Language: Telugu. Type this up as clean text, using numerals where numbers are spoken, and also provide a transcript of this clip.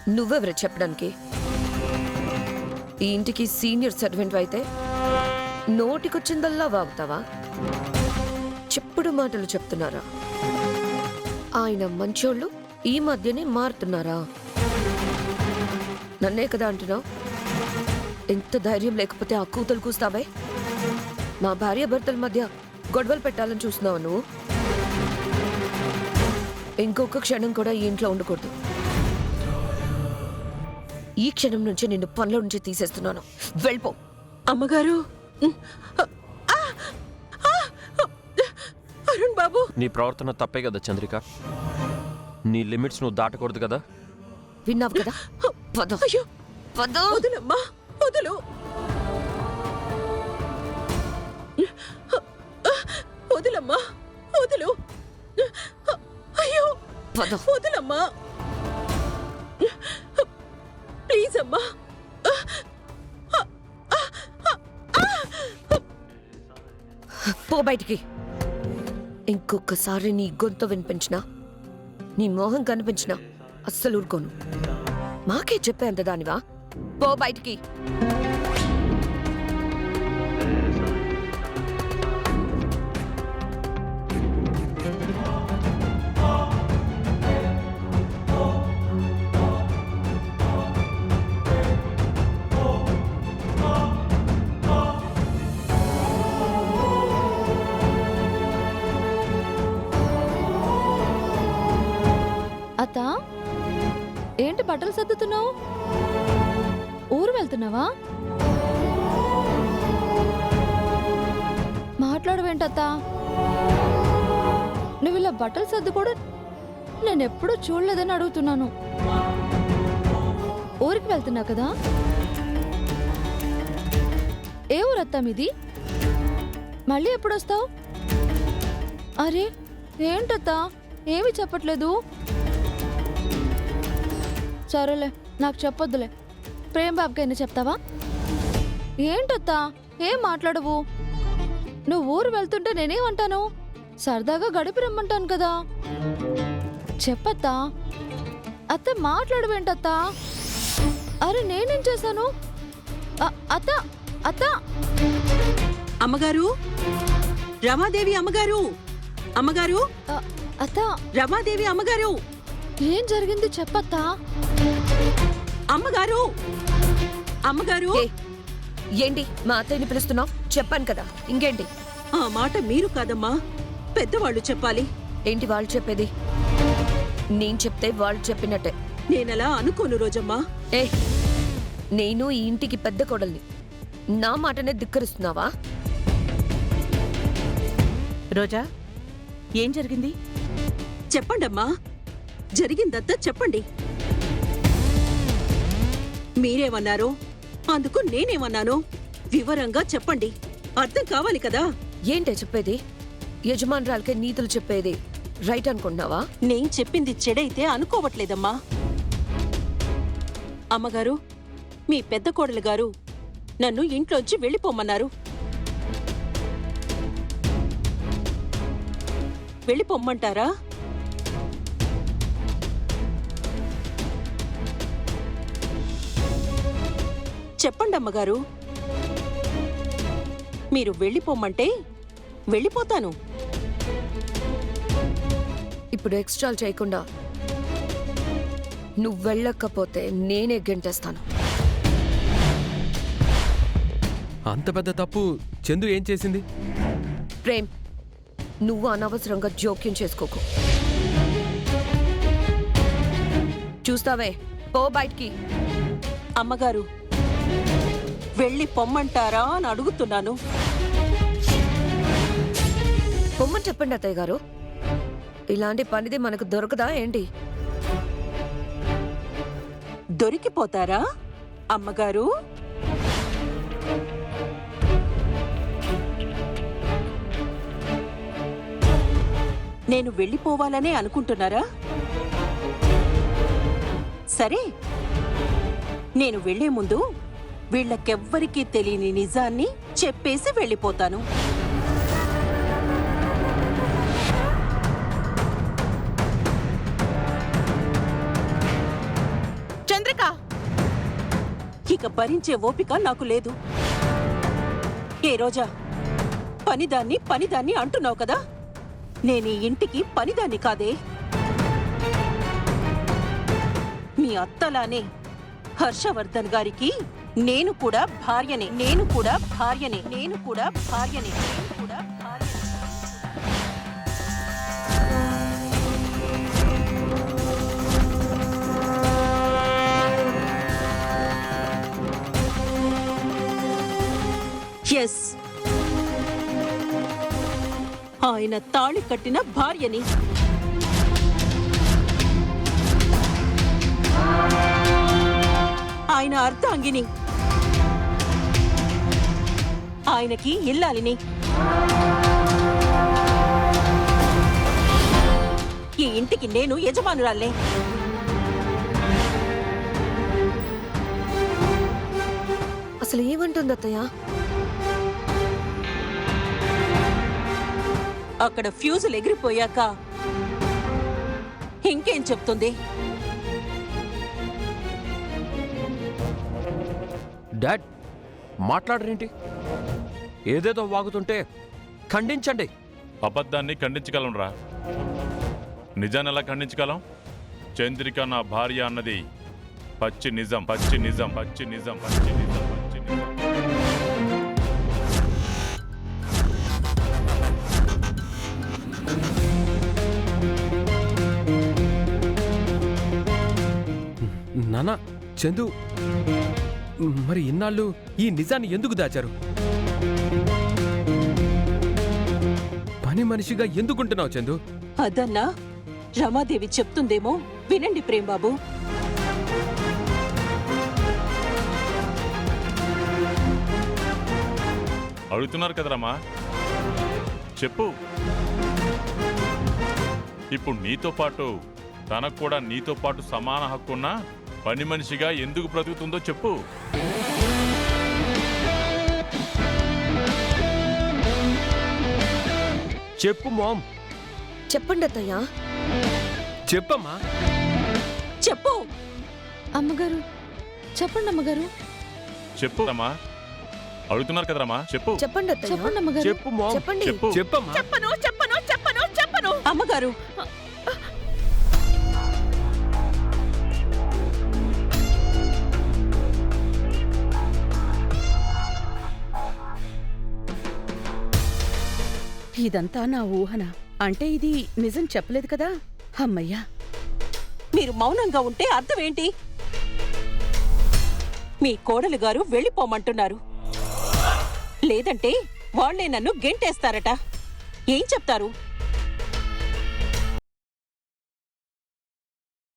నువ్వెవరు చెప్పడానికి? ఈ ఇంటికి సీనియర్ సర్వెంట్ అయితే నోటికొచ్చిందల్లా వాగుతావా? చెప్పుడు మాటలు చెప్తున్నారా? ఆయన మంచోళ్ళు ఈ మధ్యనే మారుతున్నారా? నన్నే కదా అంటున్నావు? ఎంత ధైర్యం లేకపోతే ఆ కూతలు కూస్తావే? మా భార్య భర్తల మధ్య గొడవలు పెట్టాలని చూస్తున్నావు నువ్వు? ఇంకొక క్షణం కూడా ఈ ఇంట్లో ఉండకూడదు. ఈ క్షణం నుంచి నిన్ను పనుల నుంచి తీసేస్తున్నాను. వెళ్ళిపో. అమ్మగారు, అరుణ్ బాబు, నీ ప్రవర్తన తప్పే కదా చంద్రిక. నీ లిమిట్స్ నువ్వు దాటకూడదు కదా. విన్నావు కదా? పద. అయ్యో, పద. వదులమ్మా, వదులు. వదులమ్మా, వదులు. అయ్యో, పద. వదులమ్మా, ప్లీజ్ అమ్మా. పో బయటికి. ఇంకొకసారి నీ గొంతు వినిపించినా, నీ మోహం కనిపించినా అస్సలు ఊరుకోను. మాకే చెప్పేంత దానివా? పో బయటికి. అత్త, ఏంటి బట్టలు సర్దుతున్నావు? ఊరు వెళ్తున్నావా? మాట్లాడవేంటత్త? నువ్వు ఇలా బట్టలు సర్దుకోవడం నేనెప్పుడూ చూడలేదని అడుగుతున్నాను. ఊరికి వెళ్తున్నావు కదా? ఏ ఊరత్తా మీది? మళ్ళీ ఎప్పుడొస్తావు? అరే, ఏంటత్తా ఏమీ చెప్పట్లేదు? సరేలే, నాకు చెప్పొద్దులే. ప్రేమ్ బాబుకైనా చెప్తావా? ఏంటత్తా ఏం మాట్లాడవు? నువ్వు ఊరు వెళ్తుంటే నేనేమంటాను? సరదాగా గడిపి రమ్మంటాను కదా. చెప్పత్తా. అత్త మాట్లాడవేంటత్తా? అరే, నేనేం చేశాను? అత్త, అత్త. అమ్మగారు, రమాదేవి అమ్మగారు, అమ్మగారు, అత్త, రమాదేవి అమ్మగారు, ఏం జరిగింది చెప్పత్తా? అమ్మగారు, అమ్మగారు. ఏంటి మా అత్తయ్యని పిలుస్తున్నావు? చెప్పాను కదా, ఇంకేంటి? ఆ మాట మీరు కాదమ్మా, పెద్దవాళ్ళు చెప్పాలి. ఏంటి వాళ్ళు చెప్పేది? నేను చెప్తే వాళ్ళు చెప్పినట్టే. నేనలా అనుకోను రోజమ్మా. నేను ఈ ఇంటికి పెద్ద కోడల్ని. నా మాటనే ధిక్కరిస్తున్నావా? రోజా, ఏం జరిగింది? చెప్పండమ్మా, జరిగిందంతా చెప్పండి. మీరేమన్నారో అందుకు నేనేమన్నానో వివరంగా చెప్పండి. అర్థం కావాలి కదా. ఏంటే చెప్పేది? యజమానురాలకే నీతులు చెప్పేది రైట్ అనుకుంటున్నావా? నేను చెప్పింది చెడైతే అనుకోవట్లేదమ్మా. అమ్మగారు, మీ పెద్ద కోడలు గారు నన్ను ఇంట్లోంచి వెళ్ళిపోమ్మన్నారు. వెళ్ళిపోమ్మంటారా? చెప్పండి అమ్మగారు. మీరు వెళ్ళిపోమ్మంటే వెళ్ళిపోతాను. ఇప్పుడు ఎక్స్ట్రాలు చేయకుండా నువ్వు వెళ్ళకపోతే నేనే గెంటేస్తాను. అంత పెద్ద తప్పు చందు ఏం చేసింది? ప్రేమ్, నువ్వు అనవసరంగా జోక్యం చేసుకోకు. చూస్తావే, పో బయటికి. అమ్మగారు, వెళ్ళి పొమ్మంటారా అని అడుగుతున్నాను. పొమ్మని చెప్పండి అత్తయ్య గారు. ఇలాంటి పనిది మనకు దొరకదా ఏంటి? దొరికిపోతారా అమ్మగారు? నేను వెళ్ళిపోవాలనే అనుకుంటున్నారా? సరే, నేను వెళ్లే ముందు వీళ్ళకెవ్వరికీ తెలియని నిజాన్ని చెప్పేసి వెళ్ళిపోతాను. ఇక భరించే ఓపిక నాకు లేదు. ఏ రోజా, పనిదాన్ని అంటున్నావు కదా, నేను ఈ ఇంటికి పనిదాన్ని కాదే. మీ అత్తలానే హర్షవర్ధన్ గారికి నేను కూడా భార్యనే. ఎస్, ఆయన తాళి కట్టిన భార్యని. ఆయన అర్ధాంగిని. ఆయనకి ఇల్లాలిని. ఈ ఇంటికి నేను యజమానురాల్నే. అసలు ఏమంటుంది అత్తయ్య? అక్కడ ఫ్యూజులు ఎగిరిపోయాక ఇంకేం చెప్తుంది? డాడ్ మాట్లాడరేంటి? ఏదేదో వాగుతుంటే ఖండించండి. అబద్ధాన్ని ఖండించగలంరా, నిజాన్ని ఎలా ఖండించగలం? చంద్రిక నా భార్య అన్నది పచ్చి నిజం. నానా, చందు, మరి ఇన్నాళ్ళు ఈ నిజాన్ని ఎందుకు దాచారు? పని మనిషిగా ఎందుకుంటున్నావు చందు? అదన్నా రమాదేవి చెప్తుందేమో వినండి ప్రేమ్బాబు. అడుగుతున్నారు కదరమ్మా, చెప్పు. ఇప్పుడు నీతో పాటు తనకు కూడా నీతో పాటు సమాన హక్కున్నా పని మనిషిగా ఎందుకు బ్రతుకుతుందో చెప్పు. చెప్పు మామ్. చెప్పండి అత్తయ్య. చెప్పమ్మా. చెప్పు అమ్మగారు. చెప్పండి అమ్మగారు. చెప్పు రమ్మా, అడుగుతున్నారు కదరమ్మా, చెప్పు. చెప్పండి అత్తయ్య. చెప్పండి అమ్మగారు. చెప్పు మామ్. చెప్పండి. చెప్పు. చెప్పమ్మా. అమ్మగారు. ఇదంతా నా ఊహన. అంటే ఇది నిజం చెప్పలేదు కదా. అమ్మయ్యా. మీరు మౌనంగా ఉంటే అర్థం ఏంటి? మీ కోడలు గారు వెళ్ళిపోమంటున్నారు. లేదంటే వాళ్లే నన్ను గెంటేస్తారట. ఏం చెప్తారు?